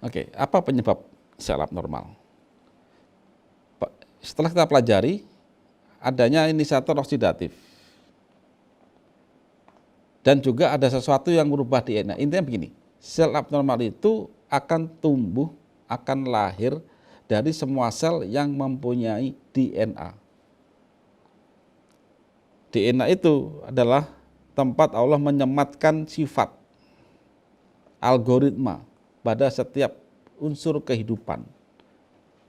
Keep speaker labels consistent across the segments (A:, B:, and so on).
A: Oke, apa penyebab sel abnormal? Setelah kita pelajari adanya inisiator oksidatif dan juga ada sesuatu yang merubah DNA. Intinya begini, sel abnormal itu akan tumbuh, akan lahir dari semua sel yang mempunyai DNA. DNA itu adalah tempat Allah menyematkan sifat, algoritma pada setiap unsur kehidupan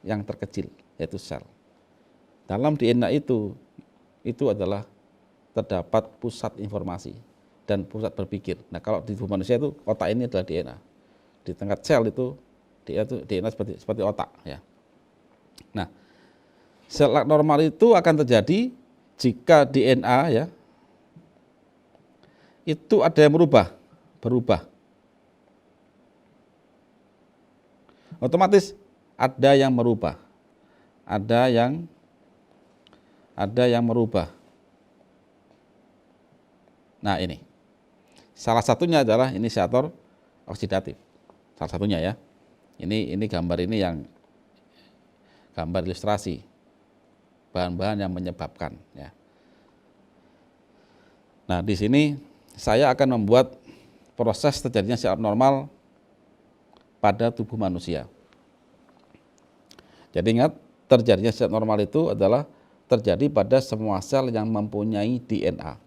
A: yang terkecil, yaitu sel. Dalam DNA itu adalah terdapat pusat informasi dan pusat berpikir. Nah, kalau di tubuh manusia itu otak ini adalah DNA. Di tingkat sel itu DNA seperti otak ya. Nah, sel abnormal itu akan terjadi jika DNA ya itu ada yang berubah. Otomatis ada yang merubah. Ada yang merubah. Nah, ini. Salah satunya adalah inisiator oksidatif. Salah satunya ya. Ini gambar ini yang gambar ilustrasi bahan-bahan yang menyebabkan ya. Nah, di sini saya akan membuat proses terjadinya sel abnormal pada tubuh manusia. Jadi ingat, terjadinya sel abnormal itu adalah terjadi pada semua sel yang mempunyai DNA.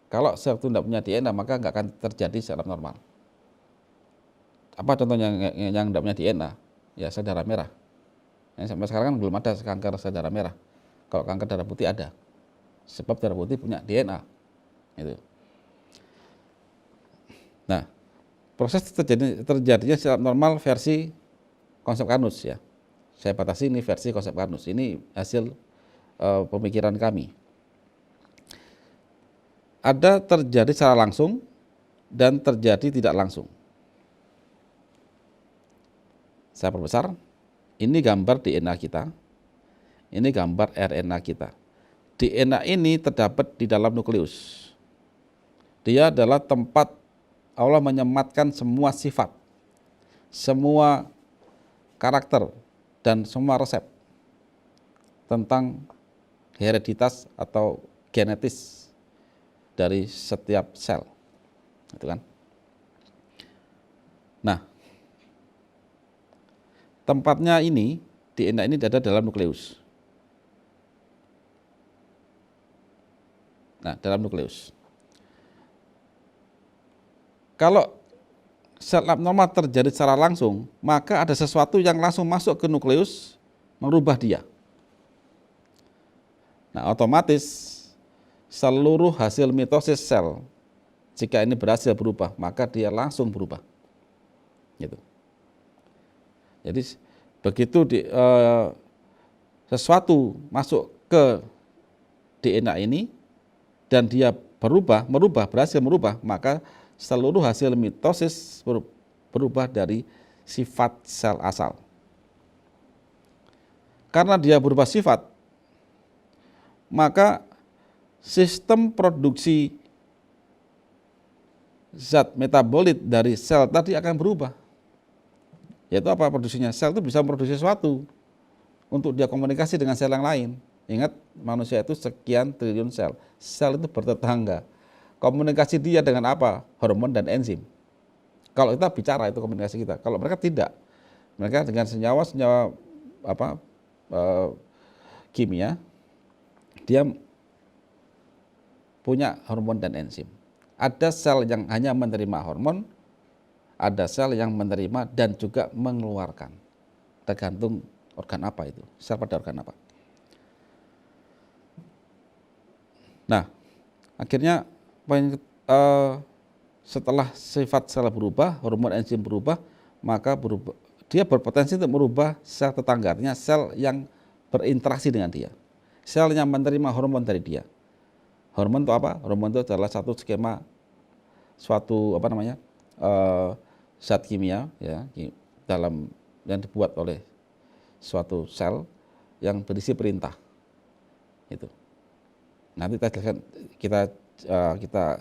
A: Kalau sel itu tidak punya DNA, maka nggak akan terjadi sel abnormal. Apa contohnya yang tidak punya DNA? Ya, sel darah merah. Yang sampai sekarang kan belum ada kanker sel darah merah. Kalau kanker darah putih ada, sebab darah putih punya DNA. Itu. Nah, proses terjadinya sel abnormal versi konsep Carnot ya. Saya batasi ini versi konsep Carnot. Ini hasil pemikiran kami. Ada terjadi secara langsung dan terjadi tidak langsung. Saya perbesar. Ini gambar DNA kita. Ini gambar RNA kita. DNA ini terdapat di dalam nukleus. Dia adalah tempat Allah menyematkan semua sifat, semua karakter, dan semua resep tentang hereditas atau genetis dari setiap sel, itu kan. Nah, tempatnya ini DNA ini ada dalam nukleus. Nah, dalam nukleus. Kalau sel abnormal terjadi secara langsung, maka ada sesuatu yang langsung masuk ke nukleus merubah dia. Nah, otomatis seluruh hasil mitosis sel, jika ini berhasil berubah, maka dia langsung berubah. Gitu. Jadi begitu sesuatu masuk ke DNA ini dan dia berhasil merubah, maka seluruh hasil mitosis berubah dari sifat sel asal. Karena dia berubah sifat, maka sistem produksi zat metabolit dari sel tadi akan berubah. Yaitu apa produksinya? Sel itu bisa memproduksi sesuatu untuk dia komunikasi dengan sel yang lain. Ingat, manusia itu sekian triliun sel. Sel itu bertetangga. Komunikasi dia dengan apa? Hormon dan enzim. Kalau kita bicara itu komunikasi kita. Kalau mereka tidak. Mereka dengan senyawa kimia, dia punya hormon dan enzim. Ada sel yang hanya menerima hormon, ada sel yang menerima dan juga mengeluarkan. Tergantung organ apa itu, sel pada organ apa. Nah, akhirnya setelah sifat sel berubah, hormon enzim berubah, maka dia berpotensi untuk merubah sel tetangga, artinya sel yang berinteraksi dengan dia, sel yang menerima hormon dari dia. Hormon itu apa? Hormon itu adalah satu skema, zat kimia ya dalam yang dibuat oleh suatu sel yang berisi perintah. Itu. Nanti kita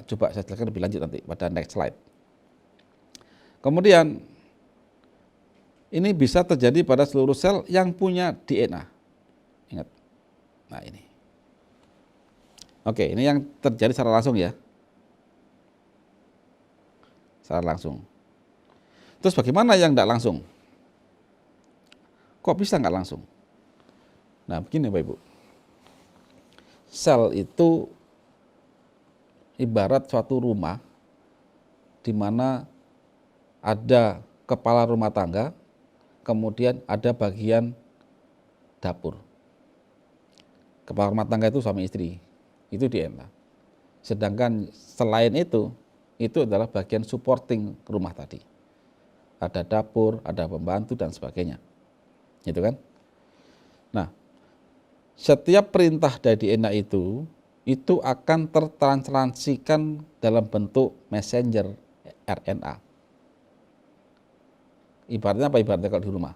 A: coba saya jelaskan lebih lanjut nanti pada next slide. Kemudian Ini bisa terjadi pada seluruh sel yang punya DNA. Ingat. Nah ini. Oke, ini yang terjadi secara langsung ya. Secara langsung. Terus bagaimana yang tidak langsung? Kok bisa nggak langsung? Nah begini Bapak Ibu. Sel itu ibarat suatu rumah di mana ada kepala rumah tangga, kemudian ada bagian dapur. Kepala rumah tangga itu suami istri, itu DNA. Sedangkan selain itu adalah bagian supporting rumah tadi. Ada dapur, ada pembantu dan sebagainya. Gitu kan? Nah, setiap perintah dari DNA itu akan tertransferkan dalam bentuk messenger RNA. Ibaratnya apa? Ibaratnya kalau di rumah.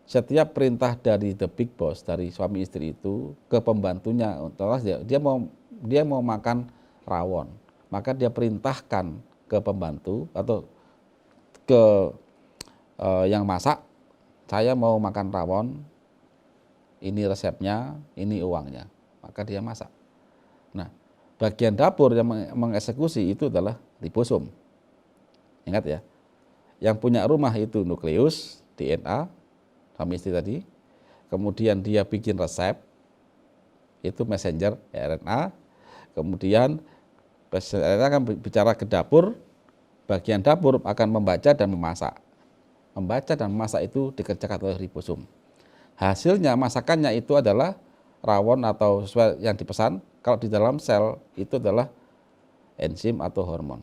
A: Setiap perintah dari the big boss, dari suami istri itu ke pembantunya, dia mau makan rawon, maka dia perintahkan ke pembantu atau ke yang masak, saya mau makan rawon, ini resepnya, ini uangnya, maka dia masak. Nah, bagian dapur yang mengeksekusi itu adalah ribosom. Ingat ya, yang punya rumah itu nukleus, DNA, suami istri tadi, kemudian dia bikin resep, itu messenger RNA, kemudian messenger RNA akan bicara ke dapur, bagian dapur akan membaca dan memasak. Membaca dan memasak itu dikerjakan oleh ribosom. Hasilnya masakannya itu adalah rawon atau sesuai yang dipesan. Kalau di dalam sel itu adalah enzim atau hormon.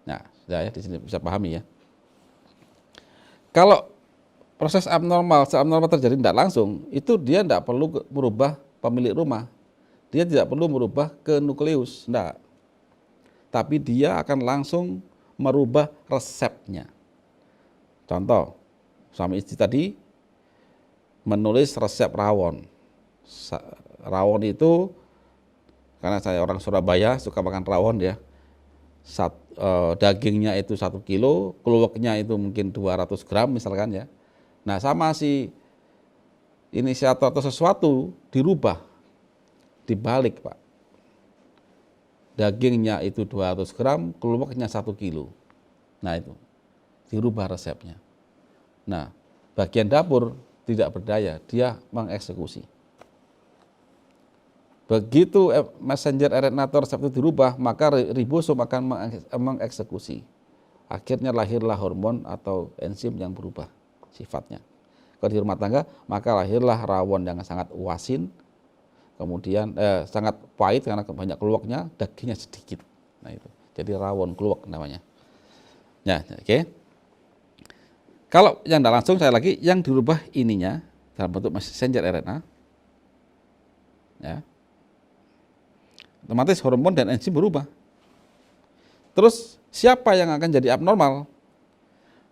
A: Nah, sudah ya, di sini bisa pahami ya. Kalau proses abnormal terjadi tidak langsung, itu dia tidak perlu merubah pemilik rumah. Dia tidak perlu merubah ke nukleus, tidak. Tapi dia akan langsung merubah resepnya. Contoh, suami istri tadi menulis resep rawon. Rawon itu, karena saya orang Surabaya suka makan rawon ya, dagingnya itu 1 kilo, keluaknya itu mungkin 200 gram misalkan ya. Nah sama si inisiator atau sesuatu dirubah, dibalik Pak. Dagingnya itu 200 gram, keluaknya 1 kilo. Nah itu, dirubah resepnya. Nah bagian dapur tidak berdaya, dia mengeksekusi. Begitu messenger RNA atau resep itu dirubah, maka ribosom akan mengeksekusi. Akhirnya lahirlah hormon atau enzim yang berubah sifatnya. Kalau di rumah tangga, maka lahirlah rawon yang sangat uasin, kemudian sangat pahit karena banyak keluaknya, dagingnya sedikit. Nah itu, jadi rawon keluak namanya. Ya, oke. Kalau yang tidak langsung saya lagi, yang dirubah ininya dalam bentuk messenger RNA, ya, otomatis hormon dan enzim berubah. Terus siapa yang akan jadi abnormal?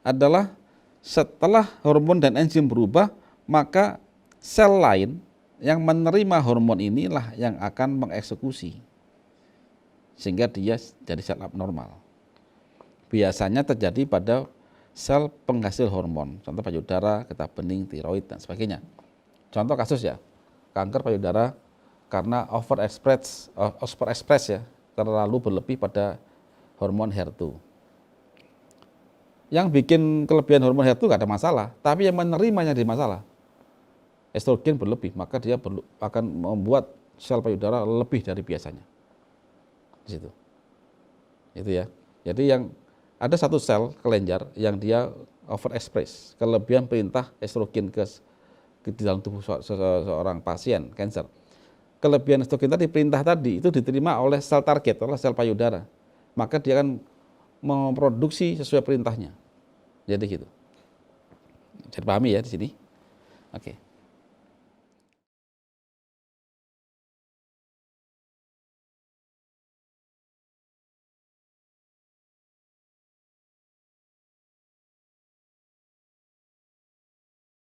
A: Adalah setelah hormon dan enzim berubah, maka sel lain yang menerima hormon inilah yang akan mengeksekusi. Sehingga dia jadi sel abnormal. Biasanya terjadi pada sel penghasil hormon, contoh payudara, getah bening, tiroid dan sebagainya. Contoh kasus ya, kanker payudara karena overexpress ya, terlalu berlebih pada hormon HER2. Yang bikin kelebihan hormon HER2 gak ada masalah, tapi yang menerimanya jadi masalah. Estrogen berlebih, maka dia akan membuat sel payudara lebih dari biasanya. Di situ. Itu ya. Jadi yang ada satu sel kelenjar yang dia overexpress, kelebihan perintah estrogen ke di dalam tubuh seorang pasien kanker. Kelebihan estrogen tadi, perintah tadi itu diterima oleh sel target, oleh sel payudara. Maka dia akan memproduksi sesuai perintahnya. Jadi gitu. Jadi pahami ya di sini. Oke.